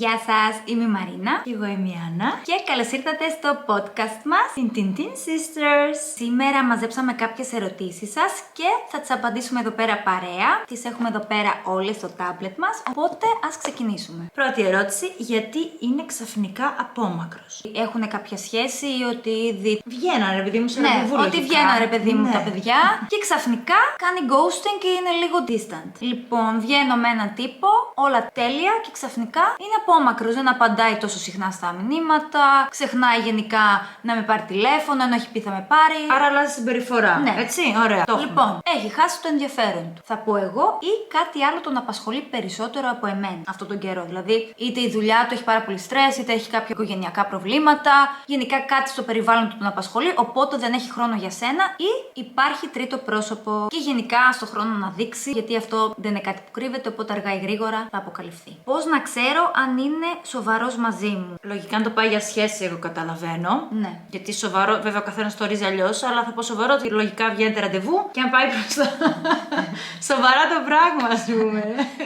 Γεια σας, είμαι η Μαρίνα. Και εγώ είμαι η Άννα. Και καλώς ήρθατε στο podcast μας Tin Sisters. Σήμερα μαζέψαμε κάποιες ερωτήσεις σας και θα τις απαντήσουμε εδώ πέρα παρέα. Τις έχουμε εδώ πέρα όλες στο tablet μας, οπότε ας ξεκινήσουμε. Πρώτη ερώτηση, γιατί είναι ξαφνικά απόμακρος? Έχουν κάποια σχέση ή ότι ήδη βγαίνανε, ρε παιδί μου, σε ναι, ραντεβού ότι λογικά. βγαίνανε ρε παιδί μου Ναι. τα παιδιά και ξαφνικά κάνει ghosting και είναι λίγο distant. Λοιπόν, βγαίνω με έναν τύπο, όλα τέλεια και ξαφνικά είναι απόμακρος. Δεν απαντάει τόσο συχνά στα μηνύματα, ξεχνάει γενικά να με πάρει τηλέφωνο, ενώ έχει πει θα με πάρει. Άρα αλλάζει συμπεριφορά. Ναι. Έτσι, ωραία. Το έχουμε. Λοιπόν, έχει χάσει το ενδιαφέρον του. Θα πω εγώ, ή κάτι άλλο τον απασχολεί περισσότερο από εμένα αυτόν τον καιρό. Δηλαδή, είτε η δουλειά του έχει πάρα πολύ στρες, είτε έχει κάποια οικογενειακά προβλήματα. Γενικά κάτι στο περιβάλλον του τον απασχολεί, οπότε δεν έχει χρόνο για σένα, ή υπάρχει τρίτο πρόσωπο. Και γενικά στο χρόνο να δείξει, γιατί αυτό δεν είναι κάτι που κρύβεται, οπότε αργά ή γρήγορα θα αποκαλυφθεί. Πώς να ξέρω αν είναι σοβαρός μαζί μου? Λογικά αν το πάει για σχέση, εγώ καταλαβαίνω. Ναι. Γιατί σοβαρό, βέβαια ο καθένας το ορίζει αλλιώς, αλλά θα πω σοβαρό ότι λογικά βγαίνετε ραντεβού και αν πάει προς το. Σοβαρά το πράγμα, ας πούμε.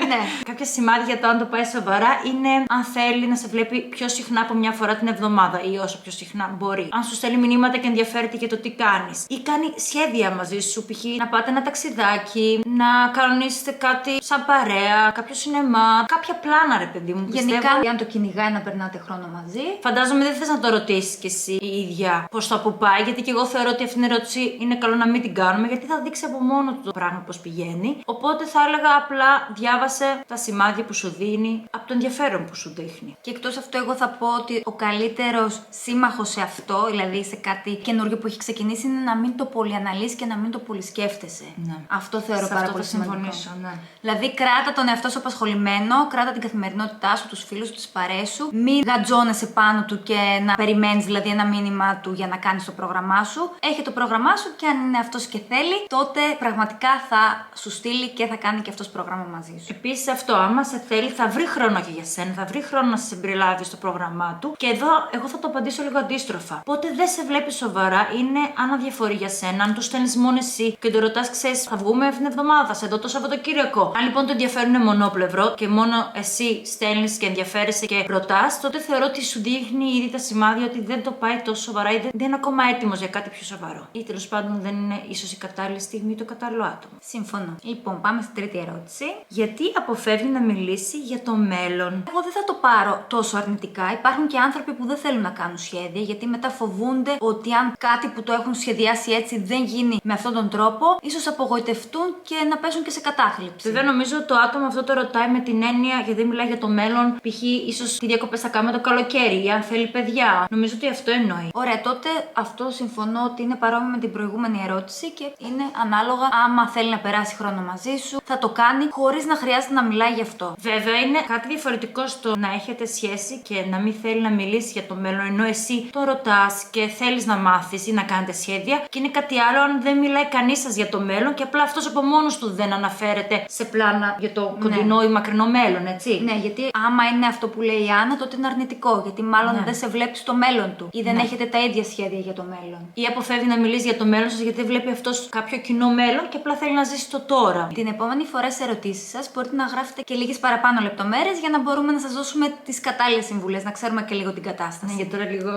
Ναι. Κάποια σημάδια για το αν το πάει σοβαρά είναι αν θέλει να σε βλέπει πιο συχνά από μια φορά την εβδομάδα ή όσο πιο συχνά μπορεί. Αν σου στέλνει μηνύματα και ενδιαφέρεται για το τι κάνεις. Ή κάνει σχέδια μαζί σου, π.χ. να πάτε ένα ταξιδάκι, να κανονίσετε κάτι σαν παρέα, κάποιο σινεμά. Κάποια πλάνα, ρε παιδί μου. Γενικά, αν το κυνηγάει να περνάτε χρόνο μαζί. Φαντάζομαι δεν θες να το ρωτήσεις κι εσύ η ίδια πώς θα που πάει, γιατί και εγώ θεωρώ ότι αυτήν την ερώτηση είναι καλό να μην την κάνουμε, γιατί θα δείξει από μόνο του το πράγμα πώς πηγαίνει. Οπότε θα έλεγα απλά διάβασε τα σημάδια που σου δίνει από το ενδιαφέρον που σου δείχνει. Και εκτός αυτού, εγώ θα πω ότι ο καλύτερος σύμμαχος σε αυτό, δηλαδή σε κάτι καινούργιο που έχει ξεκινήσει, είναι να μην το πολυαναλύσεις και να μην το πολυσκέφτεσαι. Ναι. Αυτό θεωρώ Σε πάρα αυτό πολύ θα σημαντικό. συμφωνήσω, ναι. Δηλαδή, κράτα τον εαυτό σου απασχολημένο, κράτα την καθημερινότητά σου, τους φίλους σου, τις παρέες σου. Μην γατζώνεσαι πάνω του και να περιμένεις δηλαδή ένα μήνυμα του για να κάνεις το πρόγραμμά σου. Έχει το πρόγραμμά σου και αν είναι αυτός και θέλει, τότε πραγματικά θα σου στείλει και θα κάνει και αυτός πρόγραμμα μαζί σου. Επίσης, αυτό, άμα σε θέλει, θα βρει χρόνο και για σένα, θα βρει χρόνο να σε συμπεριλάβει στο πρόγραμμά του. Και εδώ, εγώ θα το απαντήσω λίγο αντίστροφα. Πότε δεν σε βλέπει σοβαρά, είναι αν αδιαφορεί για σένα, αν του στέλνει μόνο εσύ και το ρωτά, ξέρεις, θα βγούμε αυτήν την εβδομάδα, σε δω το Σαββατοκύριακο. Αν λοιπόν το ενδιαφέρον είναι μονόπλευρο και μόνο εσύ στέλνει και ενδιαφέρεσαι και ρωτά, τότε θεωρώ ότι σου δείχνει ήδη τα σημάδια ότι δεν το πάει τόσο σοβαρά ή δεν είναι ακόμα έτοιμο για κάτι πιο σοβαρό. Ή τέλος πάντων δεν είναι ίσως η κατάλληλη στιγμή το κατάλληλο άτομο. Συμφωνώ. Λοιπόν, πάμε στην τρίτη ερώτηση. Γιατί αποφεύγει να μιλήσει για το μέλλον? Εγώ δεν θα το πάρω τόσο αρνητικά. Υπάρχουν και άνθρωποι που δεν θέλουν να κάνουν σχέδια, γιατί μετά φοβούνται ότι αν κάτι που το έχουν σχεδιάσει έτσι δεν γίνει με αυτόν τον τρόπο, ίσως απογοητευτούν και να πέσουν και σε κατάθλιψη. Βέβαια, νομίζω το άτομο αυτό το ρωτάει με την έννοια, γιατί μιλάει για το μέλλον, π.χ. ίσως τι διακοπές θα κάνουμε το καλοκαίρι ή αν θέλει παιδιά. Νομίζω ότι αυτό εννοεί. Ωραία, τότε αυτό συμφωνώ ότι είναι παρόμοιο με την προηγούμενη ερώτηση και είναι ανάλογα. Άμα θέλει να περάσει χρόνο μαζί σου, θα το κάνει χωρίς να χρειάζεται να μιλάει γι' αυτό. Βέβαια, είναι κάτι διαφορετικό στο να έχετε σχέση και να μην θέλει να μιλήσει για το μέλλον, ενώ εσύ το ρωτάς και θέλεις να μάθεις ή να κάνετε σχέδια. Και είναι κάτι άλλο αν δεν μιλάει κανείς σας για το μέλλον και απλά αυτός από μόνος του δεν αναφέρεται σε πλάνα για το κοντινό ή μακρινό μέλλον, έτσι. Ναι, γιατί άμα είναι αυτό που λέει η Άννα, τότε είναι αρνητικό. Γιατί μάλλον δεν σε βλέπει στο μέλλον του ή δεν έχετε τα ίδια σχέδια για το μέλλον. Ή αποφεύγει να μιλήσει για το μέλλον σας γιατί δεν βλέπει αυτός κάποιο κοινό μέλλον και απλά θέλει να ζήσει το τώρα. Την επόμενη φορά σε ερωτήσεις σας μπορείτε να γράφετε και λίγες παραπάνω λεπτομέρειες για να μπορούμε να σας δώσουμε τις κατάλληλες συμβουλές, να ξέρουμε και λίγο την κατάσταση. Ναι, για τώρα λίγο.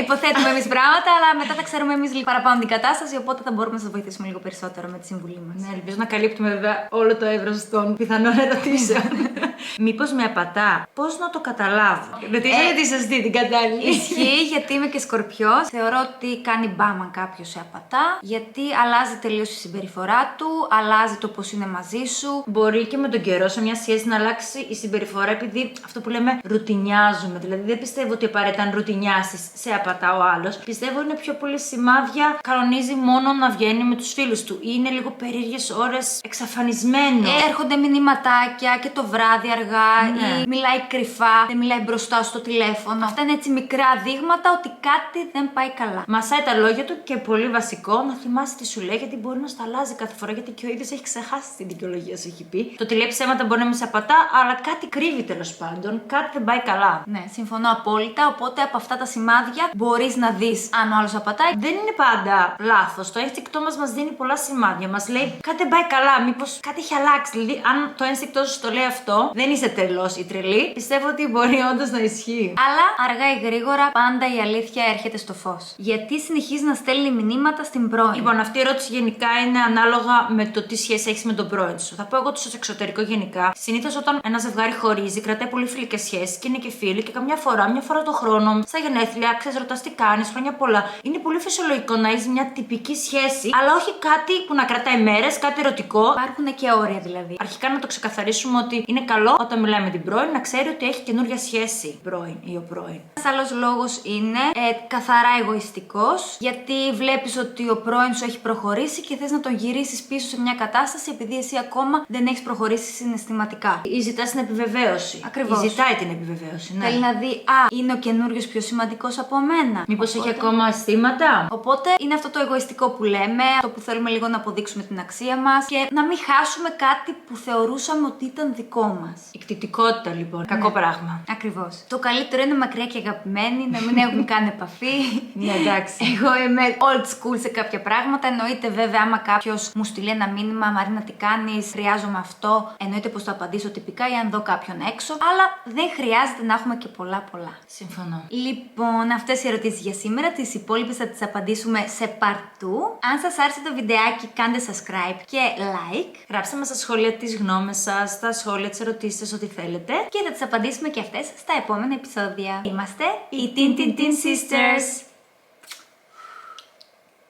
Υποθέτουμε εμείς πράγματα, αλλά μετά θα ξέρουμε εμείς λίγο παραπάνω την κατάσταση, οπότε θα μπορούμε να σας βοηθήσουμε λίγο περισσότερο με τη συμβουλή μας. Ναι, ελπίζω να καλύπτουμε βέβαια όλο το εύρος των πιθανών ερωτήσεων. Μήπως με απατά, πώς να το καταλάβω? Γιατί είναι τη σωστή την κατάλληλη. Ισχύει, γιατί είμαι και Σκορπιός. Θεωρώ ότι κάνει μπάμα κάποιος σε απατά, γιατί αλλάζει τελείως η συμπεριφορά του, αλλάζει το πώς είναι μαζί σου. Μπορεί και με τον καιρό σε μια σχέση να αλλάξει η συμπεριφορά, επειδή αυτό που λέμε ρουτινιάζουμε. Δηλαδή, δεν πιστεύω ότι απαραίτητα αν ρουτινιάσεις σε απατά ο άλλος. Πιστεύω είναι πιο πολύ σημάδια. Κανονίζει μόνο να βγαίνει με τους φίλους του. Ή είναι λίγο περίεργες ώρες εξαφανισμένο. Έρχονται μηνυματάκια και το βράδυ αργά, ή μιλάει κρυφά, δεν μιλάει μπροστά στο τηλέφωνο. Αυτά είναι έτσι μικρά δείγματα ότι κάτι δεν πάει καλά. Μασάει τα λόγια του και πολύ βασικό να θυμάσαι τι σου λέει, γιατί μπορεί να στα αλλάζει κάθε φορά. Γιατί και ο ίδιος έχει ξεχάσει την δικαιολογία σου, έχει πει. Το ότι λέει ψέματα μπορεί να μην σε απατά, αλλά κάτι κρύβει τέλος πάντων. Κάτι δεν πάει καλά. Ναι, συμφωνώ απόλυτα. Οπότε από αυτά τα σημάδια μπορείς να δεις αν ο άλλος απατάει. Δεν είναι πάντα λάθος. Το ένστικτό μας δίνει πολλά σημάδια. Μας λέει κάτι δεν πάει καλά, μήπως κάτι έχει αλλάξει. Δηλαδή, αν το ένστικτό σου το λέει αυτό, δεν είσαι τρελός ή τρελή, πιστεύω ότι μπορεί όντως να ισχύει. Αλλά αργά ή γρήγορα πάντα η αλήθεια έρχεται στο φως. Γιατί συνεχίζει να στέλνει μηνύματα στην πρώην? Λοιπόν, αυτή η ερώτηση γενικά είναι ανάλογα με το τι σχέση έχει με τον πρώην σου. Θα πω εγώ το στο εξωτερικό γενικά. Συνήθως όταν ένα ζευγάρι χωρίζει, κρατάει πολύ φιλικές σχέσεις και είναι και φίλοι και καμιά φορά το χρόνο, στα γενέθλια, ξέρεις, ρωτάς τι κάνεις, χρόνια πολλά. Είναι πολύ φυσιολογικό να έχεις μια τυπική σχέση, αλλά όχι κάτι που να κρατάει μέρες, κάτι ερωτικό. Υπάρχουν και όρια δηλαδή. Αρχικά να το ξεκαθαρίσουμε ότι είναι καλό όταν μιλάει με την πρώην να ξέρει ότι έχει καινούργια σχέση η πρώην ή ο πρώην. Ένας άλλος λόγος είναι καθαρά εγωιστικός, γιατί βλέπεις ότι ο πρώην σου έχει προχωρήσει και θες να τον γυρίσεις πίσω σε μια κατάσταση επειδή εσύ ακόμα δεν έχεις προχωρήσει συναισθηματικά. Ή ζητάς την επιβεβαίωση. Ακριβώς. Ή ζητάει την επιβεβαίωση, ναι. Θέλει να δει, είναι ο καινούριος πιο σημαντικός από μένα. Μήπως έχει ακόμα αισθήματα. Οπότε είναι αυτό το εγωιστικό που λέμε, αυτό που θέλουμε λίγο να αποδείξουμε την αξία μας και να μην χάσουμε κάτι που θεωρούσαμε ότι ήταν δικό μας. Η κτητικότητα λοιπόν. Κακό πράγμα. Ακριβώς. Το καλύτερο είναι μακριά και αγαπημένοι, να μην έχουν καν επαφή. Ναι, εντάξει. Εγώ είμαι old school σε κάποια πράγματα. Εννοείται βέβαια, άμα κάποιος μου στείλει ένα μήνυμα, Μαρίνα, τι κάνεις, χρειάζομαι αυτό. Εννοείται πως θα απαντήσω τυπικά ή αν δω κάποιον έξω. Αλλά δεν χρειάζεται να έχουμε και πολλά. Συμφωνώ. Λοιπόν, αυτές οι ερωτήσεις για σήμερα. Τις υπόλοιπες θα τις απαντήσουμε σε part 2. Αν σας άρεσε το βιντεάκι, κάντε subscribe και like. Γράψτε μας στα σχόλια τις γνώμες σας, στα σχόλια τις ερωτήσεις σας, ό,τι θέλετε. Και θα τις απαντήσουμε και αυτές στα επόμενα επεισόδια. Είμαστε οι Tin Tin Tin Sisters.